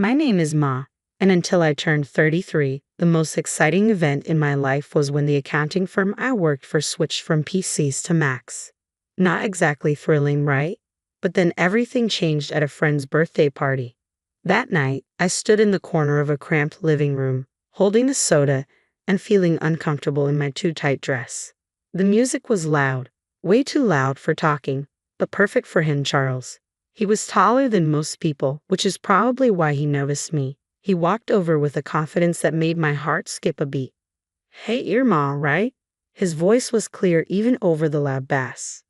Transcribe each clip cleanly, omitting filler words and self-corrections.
My name is Ma, and until I turned 33, the most exciting event in my life was when the accounting firm I worked for switched from PCs to Macs. Not exactly thrilling, right? But then everything changed at a friend's birthday party. That night, I stood in the corner of a cramped living room, holding a soda and feeling uncomfortable in my too tight dress. The music was loud, way too loud for talking, but perfect for him, Charles. He was taller than most people, which is probably why he noticed me. He walked over with a confidence that made my heart skip a beat. "Hey, you're Ma, right?" His voice was clear even over the loud bass.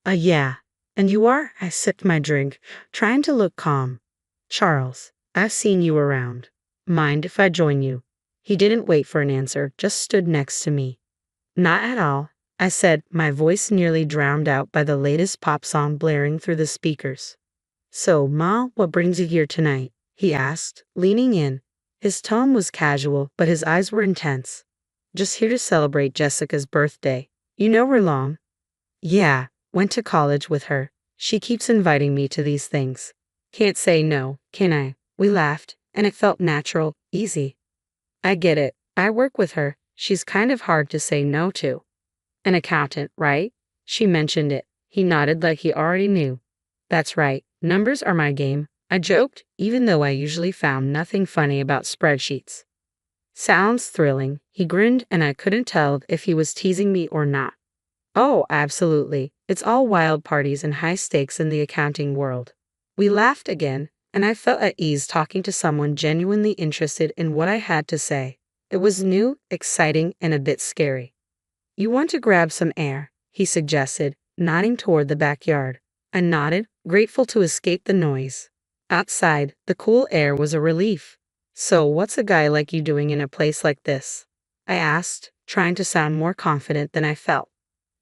Yeah. And you are?" I sipped my drink, trying to look calm. "Charles, I've seen you around. Mind if I join you?" He didn't wait for an answer, just stood next to me. "Not at all," I said, my voice nearly drowned out by the latest pop song blaring through the speakers. "So, Ma, what brings you here tonight?" he asked, leaning in. His tone was casual, but his eyes were intense. "Just here to celebrate Jessica's birthday. You know her long?" "Yeah, went to college with her. She keeps inviting me to these things. Can't say no, can I?" We laughed, and it felt natural, easy. "I get it. I work with her. She's kind of hard to say no to." "An accountant, right?" She mentioned it. He nodded like he already knew. "That's right. Numbers are my game," I joked, even though I usually found nothing funny about spreadsheets. "Sounds thrilling." He grinned, and I couldn't tell if he was teasing me or not. "Oh, absolutely. It's all wild parties and high stakes in the accounting world." We laughed again, and I felt at ease talking to someone genuinely interested in what I had to say. It was new, exciting, and a bit scary. "You want to grab some air?" he suggested, nodding toward the backyard. I nodded, grateful to escape the noise. Outside, the cool air was a relief. "So, what's a guy like you doing in a place like this?" I asked, trying to sound more confident than I felt.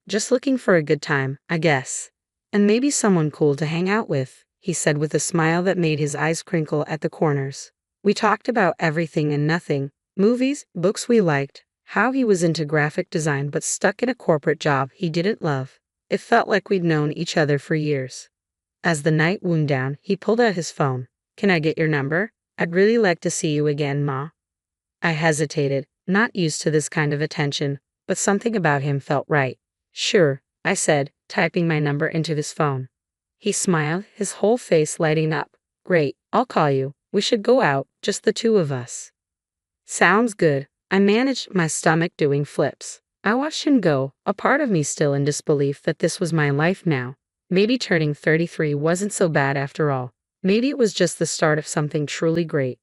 "Just looking for a good time, I guess. And maybe someone cool to hang out with," he said with a smile that made his eyes crinkle at the corners. We talked about everything and nothing, movies, books we liked, how he was into graphic design but stuck in a corporate job he didn't love. It felt like we'd known each other for years. As the night wound down, he pulled out his phone. "Can I get your number? I'd really like to see you again, Ma." I hesitated, not used to this kind of attention, but something about him felt right. "Sure," I said, typing my number into his phone. He smiled, his whole face lighting up. "Great, I'll call you. We should go out, just the two of us." "Sounds good." I managed my stomach doing flips. I watched him go, a part of me still in disbelief that this was my life now. Maybe turning 33 wasn't so bad after all. Maybe it was just the start of something truly great.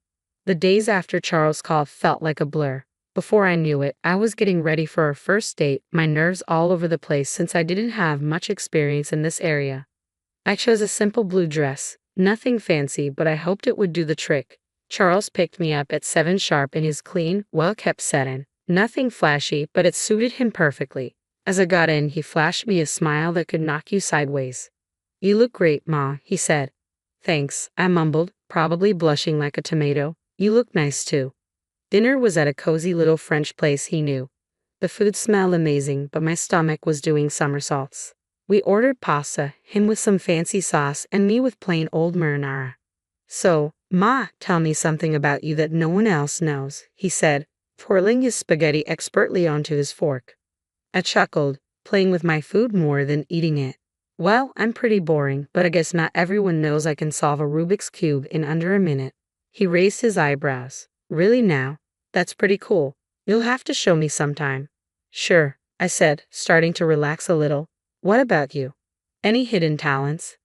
The days after Charles' call felt like a blur. Before I knew it, I was getting ready for our first date, my nerves all over the place since I didn't have much experience in this area. I chose a simple blue dress, nothing fancy, but I hoped it would do the trick. Charles picked me up at 7 sharp in his clean, well-kept sedan. Nothing flashy, but it suited him perfectly. As I got in, he flashed me a smile that could knock you sideways. "You look great, Ma," he said. "Thanks," I mumbled, probably blushing like a tomato. "You look nice too." Dinner was at a cozy little French place he knew. The food smelled amazing, but my stomach was doing somersaults. We ordered pasta, him with some fancy sauce and me with plain old marinara. "So, Ma, tell me something about you that no one else knows," he said, twirling his spaghetti expertly onto his fork. I chuckled, playing with my food more than eating it. "Well, I'm pretty boring, but I guess not everyone knows I can solve a Rubik's Cube in under a minute." He raised his eyebrows. "Really now? That's pretty cool. You'll have to show me sometime." "Sure," I said, starting to relax a little. "What about you? Any hidden talents?"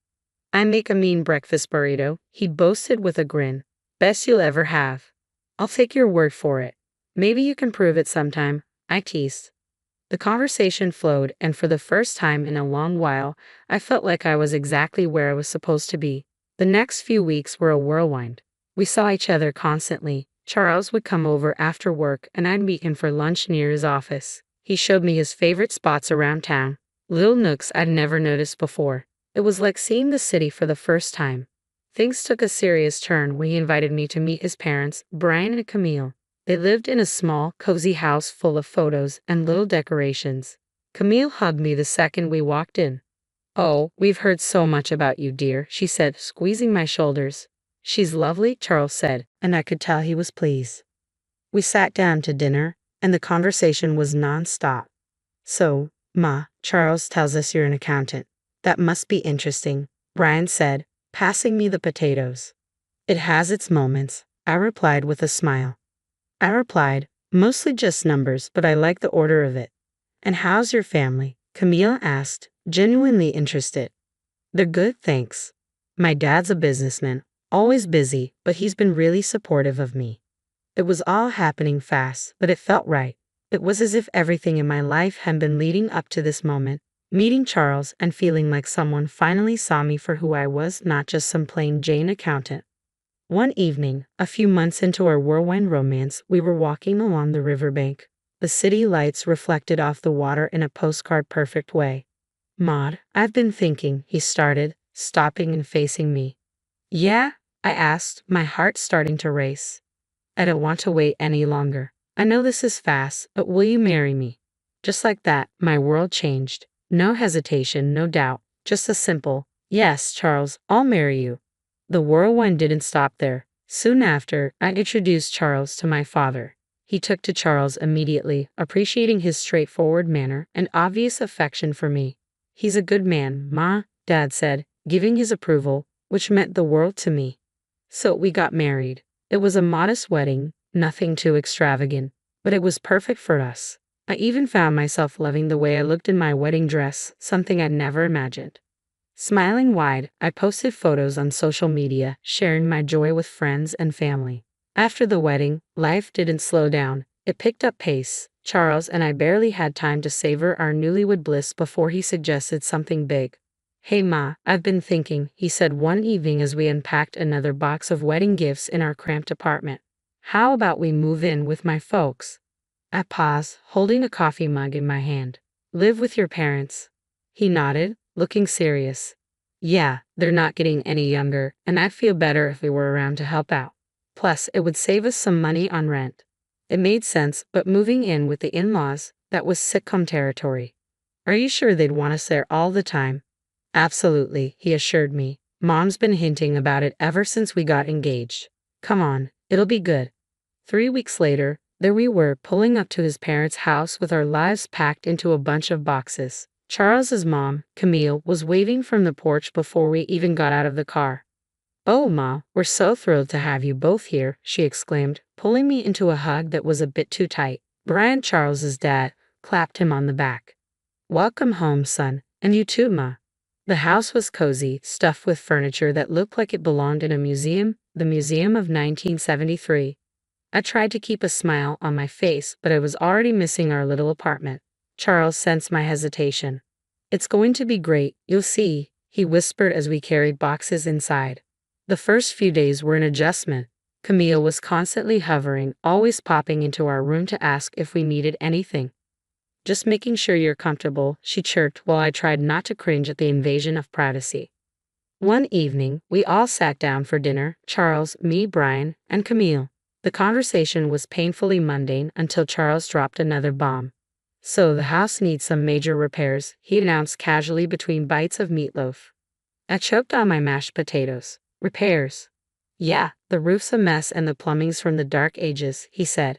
"I make a mean breakfast burrito," he boasted with a grin. "Best you'll ever have." "I'll take your word for it. Maybe you can prove it sometime," I teased. The conversation flowed, and for the first time in a long while, I felt like I was exactly where I was supposed to be. The next few weeks were a whirlwind. We saw each other constantly. Charles would come over after work, and I'd meet him for lunch near his office. He showed me his favorite spots around town, little nooks I'd never noticed before. It was like seeing the city for the first time. Things took a serious turn when he invited me to meet his parents, Brian and Camille. They lived in a small, cozy house full of photos and little decorations. Camille hugged me the second we walked in. "Oh, we've heard so much about you, dear," she said, squeezing my shoulders. She's lovely, Charles said, and I could tell he was pleased. We sat down to dinner, and the conversation was non-stop. So, Ma, Charles tells us you're an accountant. That must be interesting, Brian said, passing me the potatoes. It has its moments, I replied with a smile. Mostly just numbers, but I like the order of it. And how's your family? Camille asked, genuinely interested. They're good, thanks. My dad's a businessman, always busy, but he's been really supportive of me. It was all happening fast, but it felt right. It was as if everything in my life had been leading up to this moment, meeting Charles and feeling like someone finally saw me for who I was, not just some plain Jane accountant. One evening, a few months into our whirlwind romance, we were walking along the riverbank. The city lights reflected off the water in a postcard-perfect way. Maud, I've been thinking, he started, stopping and facing me. Yeah? I asked, my heart starting to race. I don't want to wait any longer. I know this is fast, but will you marry me? Just like that, my world changed. No hesitation, no doubt, just a simple, yes, Charles, I'll marry you. The whirlwind didn't stop there. Soon after, I introduced Charles to my father. He took to Charles immediately, appreciating his straightforward manner and obvious affection for me. He's a good man, Ma, Dad said, giving his approval, which meant the world to me. So we got married. It was a modest wedding, nothing too extravagant, but it was perfect for us. I even found myself loving the way I looked in my wedding dress, something I'd never imagined. Smiling wide, I posted photos on social media, sharing my joy with friends and family. After the wedding, life didn't slow down. It picked up pace. Charles and I barely had time to savor our newlywed bliss before he suggested something big. Hey Ma, I've been thinking, he said one evening as we unpacked another box of wedding gifts in our cramped apartment. How about we move in with my folks? I paused, holding a coffee mug in my hand. Live with your parents? He nodded, looking serious. Yeah, they're not getting any younger, and I'd feel better if we were around to help out. Plus, it would save us some money on rent. It made sense, but moving in with the in-laws, that was sitcom territory. Are you sure they'd want us there all the time? Absolutely, he assured me. Mom's been hinting about it ever since we got engaged. Come on, it'll be good. 3 weeks later, there we were, pulling up to his parents' house with our lives packed into a bunch of boxes. Charles's mom, Camille, was waving from the porch before we even got out of the car. Oh, Ma, we're so thrilled to have you both here, she exclaimed, pulling me into a hug that was a bit too tight. Brian, Charles's dad, clapped him on the back. Welcome home, son, and you too, Ma. The house was cozy, stuffed with furniture that looked like it belonged in a museum, the Museum of 1973. I tried to keep a smile on my face, but I was already missing our little apartment. Charles sensed my hesitation. It's going to be great, you'll see, he whispered as we carried boxes inside. The first few days were an adjustment. Camille was constantly hovering, always popping into our room to ask if we needed anything. Just making sure you're comfortable, she chirped while I tried not to cringe at the invasion of privacy. One evening, we all sat down for dinner, Charles, me, Brian, and Camille. The conversation was painfully mundane until Charles dropped another bomb. So the house needs some major repairs, he announced casually between bites of meatloaf. I choked on my mashed potatoes. Repairs? Yeah, the roof's a mess and the plumbing's from the dark ages, he said.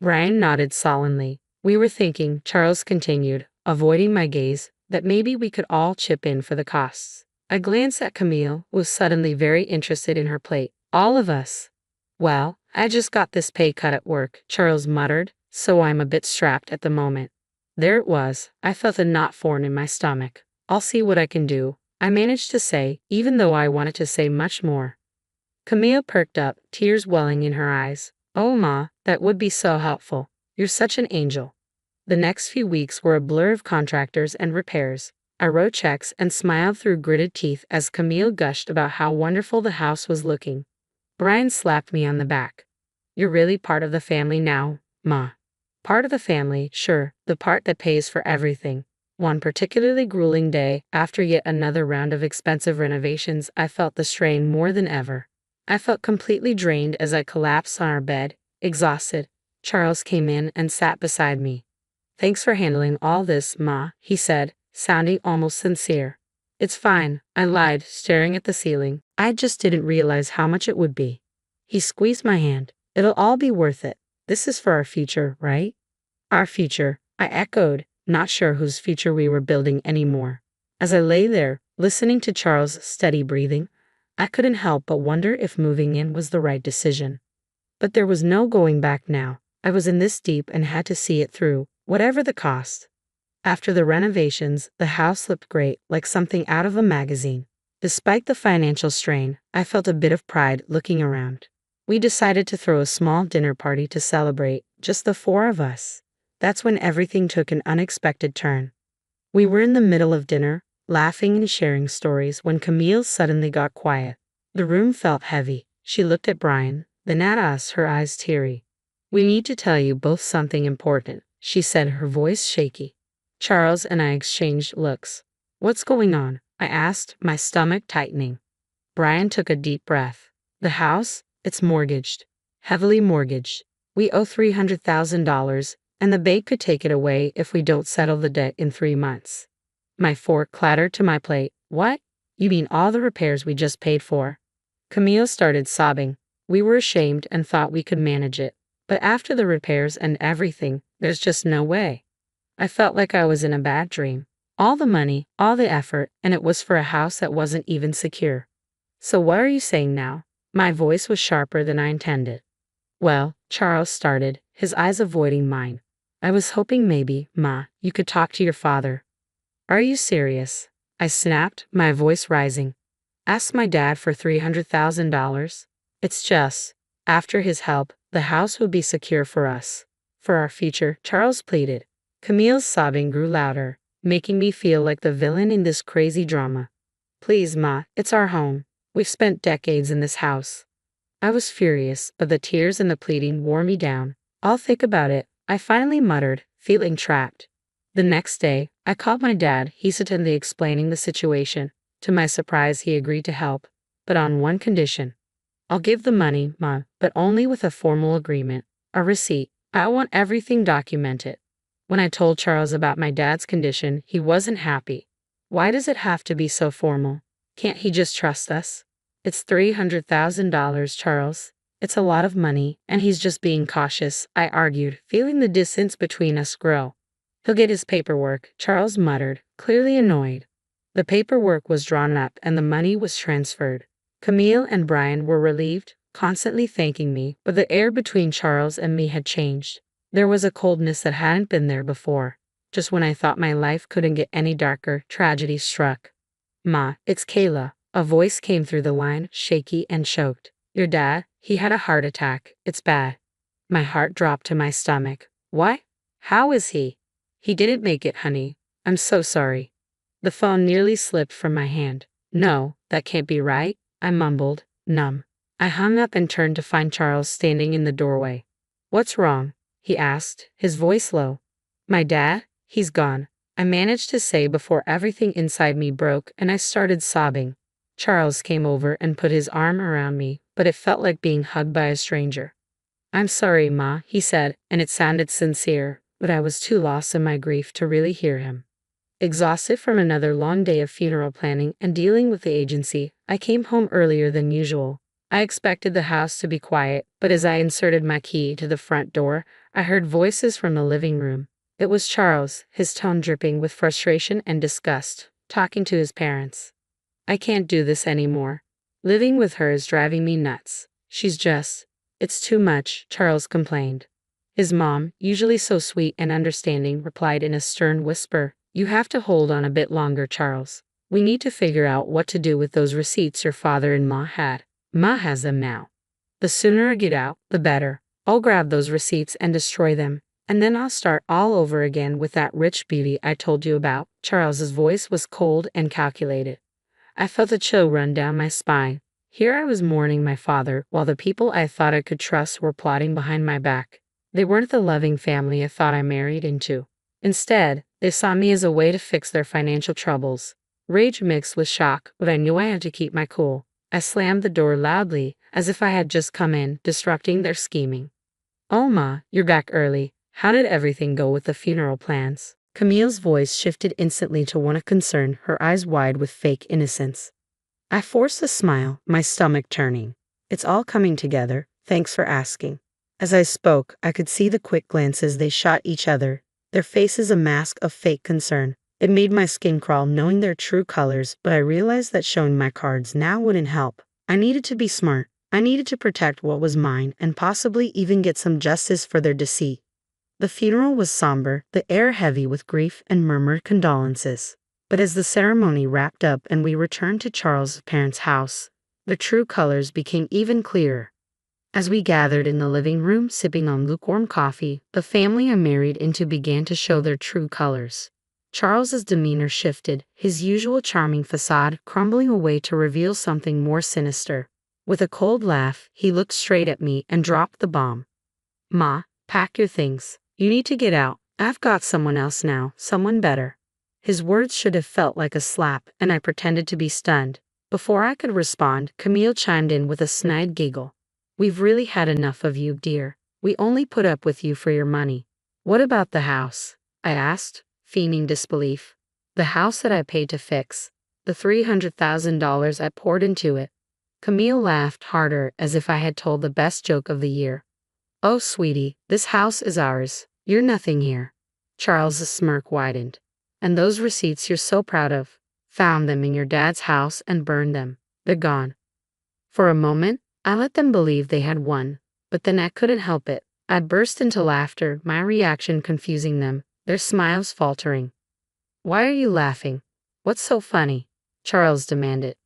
Brian nodded solemnly. We were thinking, Charles continued, avoiding my gaze, that maybe we could all chip in for the costs. I glanced at Camille, who was suddenly very interested in her plate. All of us. Well, I just got this pay cut at work, Charles muttered, so I'm a bit strapped at the moment. There it was. I felt a knot form in my stomach. I'll see what I can do, I managed to say, even though I wanted to say much more. Camille perked up, tears welling in her eyes. Oh, Ma, that would be so helpful. You're such an angel. The next few weeks were a blur of contractors and repairs. I wrote checks and smiled through gritted teeth as Camille gushed about how wonderful the house was looking. Brian slapped me on the back. You're really part of the family now, Ma. Part of the family, sure, the part that pays for everything. One particularly grueling day, after yet another round of expensive renovations, I felt the strain more than ever. I felt completely drained as I collapsed on our bed, exhausted. Charles came in and sat beside me. Thanks for handling all this, Ma, he said, sounding almost sincere. It's fine, I lied, staring at the ceiling. I just didn't realize how much it would be. He squeezed my hand. It'll all be worth it. This is for our future, right? Our future, I echoed, not sure whose future we were building anymore. As I lay there, listening to Charles' steady breathing, I couldn't help but wonder if moving in was the right decision. But there was no going back now. I was in this deep and had to see it through, whatever the cost. After the renovations, the house looked great, like something out of a magazine. Despite the financial strain, I felt a bit of pride looking around. We decided to throw a small dinner party to celebrate, just the four of us. That's when everything took an unexpected turn. We were in the middle of dinner, laughing and sharing stories, when Camille suddenly got quiet. The room felt heavy. She looked at Brian, then at us, her eyes teary. "We need to tell you both something important," she said, her voice shaky. Charles and I exchanged looks. "What's going on?" I asked, my stomach tightening. Brian took a deep breath. "The house? It's mortgaged. Heavily mortgaged. We owe $300,000, and the bank could take it away if we don't settle the debt in 3 months." My fork clattered to my plate. "What? You mean all the repairs we just paid for?" Camille started sobbing. We were ashamed and thought we could manage it. But after the repairs and everything, there's just no way. I felt like I was in a bad dream. All the money, all the effort, and it was for a house that wasn't even secure. "So what are you saying now?" My voice was sharper than I intended. "Well," Charles started, his eyes avoiding mine. "I was hoping maybe, Ma, you could talk to your father." "Are you serious?" I snapped, my voice rising. "Ask my dad for $300,000? It's just, after his help, the house would be secure for us. For our future," Charles pleaded. Camille's sobbing grew louder, making me feel like the villain in this crazy drama. "Please, Ma, it's our home. We've spent decades in this house." I was furious, but the tears and the pleading wore me down. "I'll think about it," I finally muttered, feeling trapped. The next day, I called my dad, hesitantly explaining the situation. To my surprise, he agreed to help, but on one condition. "I'll give the money, Ma, but only with a formal agreement, a receipt. I want everything documented." When I told Charles about my dad's condition, he wasn't happy. "Why does it have to be so formal? Can't he just trust us?" "It's $300,000, Charles. It's a lot of money, and he's just being cautious," I argued, feeling the distance between us grow. "He'll get his paperwork," Charles muttered, clearly annoyed. The paperwork was drawn up and the money was transferred. Camille and Brian were relieved, constantly thanking me, but the air between Charles and me had changed. There was a coldness that hadn't been there before. Just when I thought my life couldn't get any darker, tragedy struck. "Ma, it's Kayla." A voice came through the line, shaky and choked. "Your dad, he had a heart attack. It's bad." My heart dropped to my stomach. "What? How is he?" "He didn't make it, honey. I'm so sorry." The phone nearly slipped from my hand. "No, that can't be right," I mumbled, numb. I hung up and turned to find Charles standing in the doorway. "What's wrong?" he asked, his voice low. "My dad? He's gone," I managed to say before everything inside me broke and I started sobbing. Charles came over and put his arm around me, but it felt like being hugged by a stranger. "I'm sorry, Ma," he said, and it sounded sincere, but I was too lost in my grief to really hear him. Exhausted from another long day of funeral planning and dealing with the agency, I came home earlier than usual. I expected the house to be quiet, but as I inserted my key to the front door, I heard voices from the living room. It was Charles, his tone dripping with frustration and disgust, talking to his parents. "I can't do this anymore. Living with her is driving me nuts. It's too much," Charles complained. His mom, usually so sweet and understanding, replied in a stern whisper, "You have to hold on a bit longer, Charles. We need to figure out what to do with those receipts your father and Ma had. Ma has them now. The sooner I get out, the better. I'll grab those receipts and destroy them, and then I'll start all over again with that rich beauty I told you about." Charles's voice was cold and calculated. I felt a chill run down my spine. Here I was mourning my father, while the people I thought I could trust were plotting behind my back. They weren't the loving family I thought I married into. Instead, they saw me as a way to fix their financial troubles. Rage mixed with shock, but I knew I had to keep my cool. I slammed the door loudly, as if I had just come in, disrupting their scheming. "Oh, Ma, you're back early. How did everything go with the funeral plans?" Camille's voice shifted instantly to one of concern, her eyes wide with fake innocence. I forced a smile, my stomach turning. It's all coming together, thanks for asking. As I spoke, I could see the quick glances they shot each other, their faces a mask of fake concern. It made my skin crawl knowing their true colors, but I realized that showing my cards now wouldn't help. I needed to be smart. I needed to protect what was mine and possibly even get some justice for their deceit. The funeral was somber, the air heavy with grief and murmured condolences. But as the ceremony wrapped up and we returned to Charles's parents' house, the true colors became even clearer. As we gathered in the living room sipping on lukewarm coffee, the family I married into began to show their true colors. Charles's demeanor shifted, his usual charming facade crumbling away to reveal something more sinister. With a cold laugh, he looked straight at me and dropped the bomb. "Ma, pack your things. You need to get out. I've got someone else now, someone better." His words should have felt like a slap, and I pretended to be stunned. Before I could respond, Camille chimed in with a snide giggle. "We've really had enough of you, dear. We only put up with you for your money." "What about the house?" I asked, feigning disbelief. "The house that I paid to fix. The $300,000 I poured into it." Camille laughed harder as if I had told the best joke of the year. "Oh, sweetie, this house is ours. You're nothing here." Charles's smirk widened. "And those receipts you're so proud of? Found them in your dad's house and burned them. They're gone." For a moment, I let them believe they had won, but then I couldn't help it. I burst into laughter, my reaction confusing them, their smiles faltering. "Why are you laughing? What's so funny?" Charles demanded.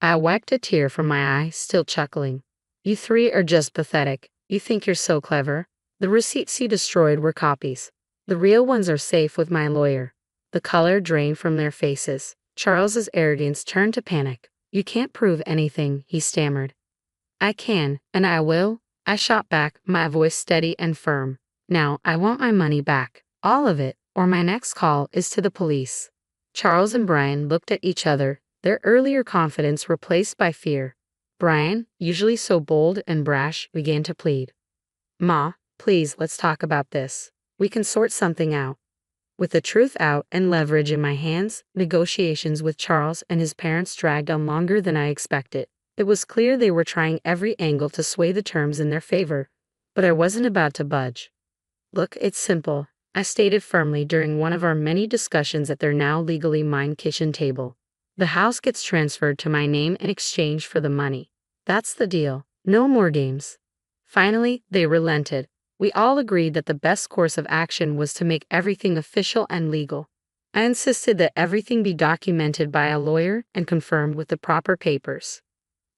I wiped a tear from my eye, still chuckling. "You three are just pathetic. You think you're so clever. The receipts you destroyed were copies. The real ones are safe with my lawyer." The color drained from their faces. Charles's arrogance turned to panic. "You can't prove anything," he stammered. "I can, and I will," I shot back, my voice steady and firm. "Now, I want my money back. All of it, or my next call is to the police." Charles and Brian looked at each other, their earlier confidence replaced by fear. Brian, usually so bold and brash, began to plead. "Ma, please, let's talk about this. We can sort something out." With the truth out and leverage in my hands, negotiations with Charles and his parents dragged on longer than I expected. It was clear they were trying every angle to sway the terms in their favor, but I wasn't about to budge. "Look, it's simple," I stated firmly during one of our many discussions at their now legally mine kitchen table. "The house gets transferred to my name in exchange for the money. That's the deal. No more games." Finally, they relented. We all agreed that the best course of action was to make everything official and legal. I insisted that everything be documented by a lawyer and confirmed with the proper papers.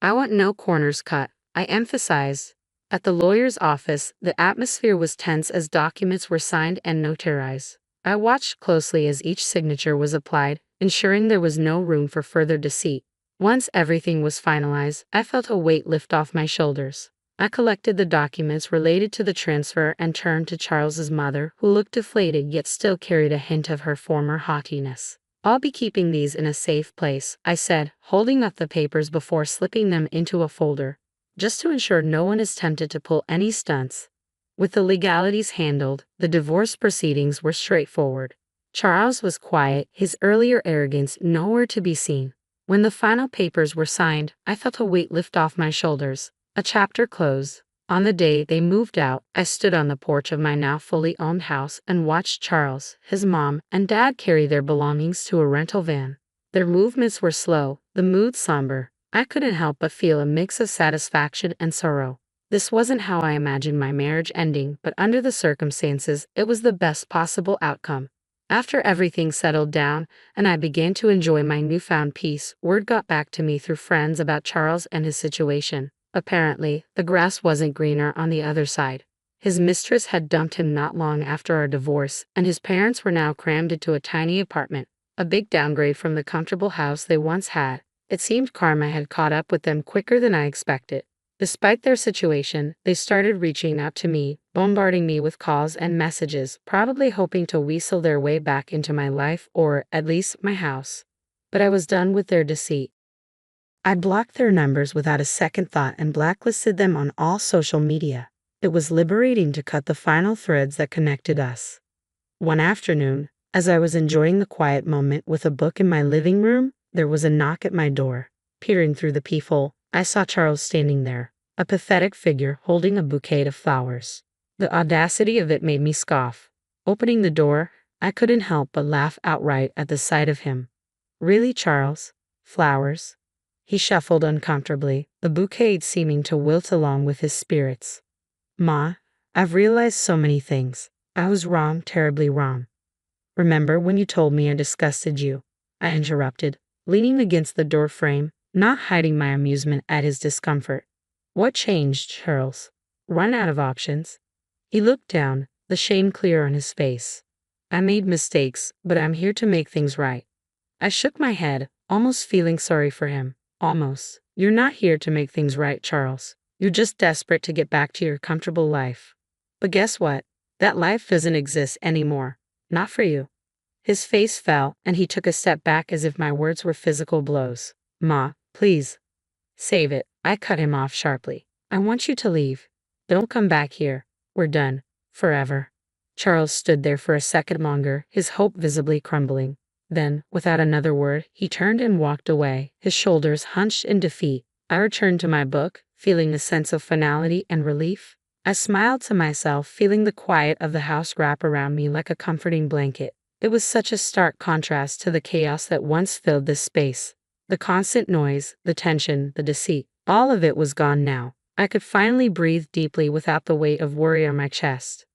"I want no corners cut," I emphasized. At the lawyer's office, the atmosphere was tense as documents were signed and notarized. I watched closely as each signature was applied, ensuring there was no room for further deceit. Once everything was finalized, I felt a weight lift off my shoulders. I collected the documents related to the transfer and turned to Charles's mother, who looked deflated yet still carried a hint of her former haughtiness. "I'll be keeping these in a safe place," I said, holding up the papers before slipping them into a folder, just to ensure no one is tempted to pull any stunts. With the legalities handled, the divorce proceedings were straightforward. Charles was quiet, his earlier arrogance nowhere to be seen. When the final papers were signed, I felt a weight lift off my shoulders. A chapter closed. On the day they moved out, I stood on the porch of my now fully owned house and watched Charles, his mom, and dad carry their belongings to a rental van. Their movements were slow, the mood somber. I couldn't help but feel a mix of satisfaction and sorrow. This wasn't how I imagined my marriage ending, but under the circumstances, it was the best possible outcome. After everything settled down and I began to enjoy my newfound peace, word got back to me through friends about Charles and his situation. Apparently, the grass wasn't greener on the other side. His mistress had dumped him not long after our divorce, and his parents were now crammed into a tiny apartment, a big downgrade from the comfortable house they once had. It seemed karma had caught up with them quicker than I expected. Despite their situation, they started reaching out to me, bombarding me with calls and messages, probably hoping to weasel their way back into my life or, at least, my house. But I was done with their deceit. I blocked their numbers without a second thought and blacklisted them on all social media. It was liberating to cut the final threads that connected us. One afternoon, as I was enjoying the quiet moment with a book in my living room, there was a knock at my door. Peering through the peephole, I saw Charles standing there, a pathetic figure holding a bouquet of flowers. The audacity of it made me scoff. Opening the door, I couldn't help but laugh outright at the sight of him. Really, Charles? Flowers? He shuffled uncomfortably, the bouquet seeming to wilt along with his spirits. Ma, I've realized so many things. I was wrong, terribly wrong. Remember when you told me I disgusted you? I interrupted, leaning against the door frame, not hiding my amusement at his discomfort. What changed, Charles? Run out of options? He looked down, the shame clear on his face. I made mistakes, but I'm here to make things right. I shook my head, almost feeling sorry for him. Almost. You're not here to make things right, Charles. You're just desperate to get back to your comfortable life. But guess what? That life doesn't exist anymore. Not for you. His face fell, and he took a step back as if my words were physical blows. Ma, please. Save it. I cut him off sharply. I want you to leave. Don't come back here. We're done. Forever. Charles stood there for a second longer, his hope visibly crumbling. Then, without another word, he turned and walked away, his shoulders hunched in defeat. I returned to my book, feeling a sense of finality and relief. I smiled to myself, feeling the quiet of the house wrap around me like a comforting blanket. It was such a stark contrast to the chaos that once filled this space. The constant noise, the tension, the deceit, all of it was gone now. I could finally breathe deeply without the weight of worry on my chest.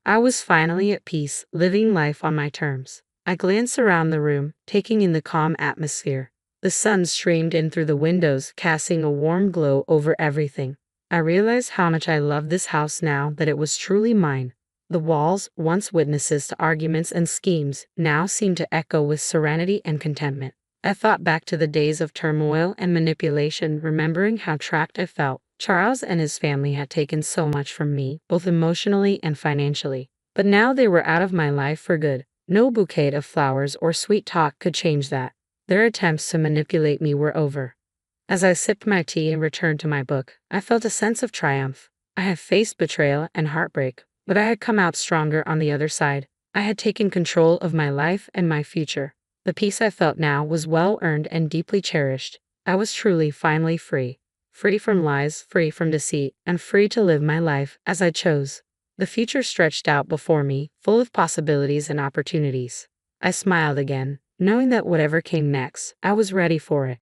I was finally at peace, living life on my terms. I glanced around the room, taking in the calm atmosphere. The sun streamed in through the windows, casting a warm glow over everything. I realized how much I loved this house now that it was truly mine. The walls, once witnesses to arguments and schemes, now seemed to echo with serenity and contentment. I thought back to the days of turmoil and manipulation, remembering how trapped I felt. Charles and his family had taken so much from me, both emotionally and financially. But now they were out of my life for good. No bouquet of flowers or sweet talk could change that. Their attempts to manipulate me were over. As I sipped my tea and returned to my book, I felt a sense of triumph. I had faced betrayal and heartbreak, but I had come out stronger on the other side. I had taken control of my life and my future. The peace I felt now was well-earned and deeply cherished. I was truly, finally free. Free from lies, free from deceit, and free to live my life as I chose. The future stretched out before me, full of possibilities and opportunities. I smiled again, knowing that whatever came next, I was ready for it.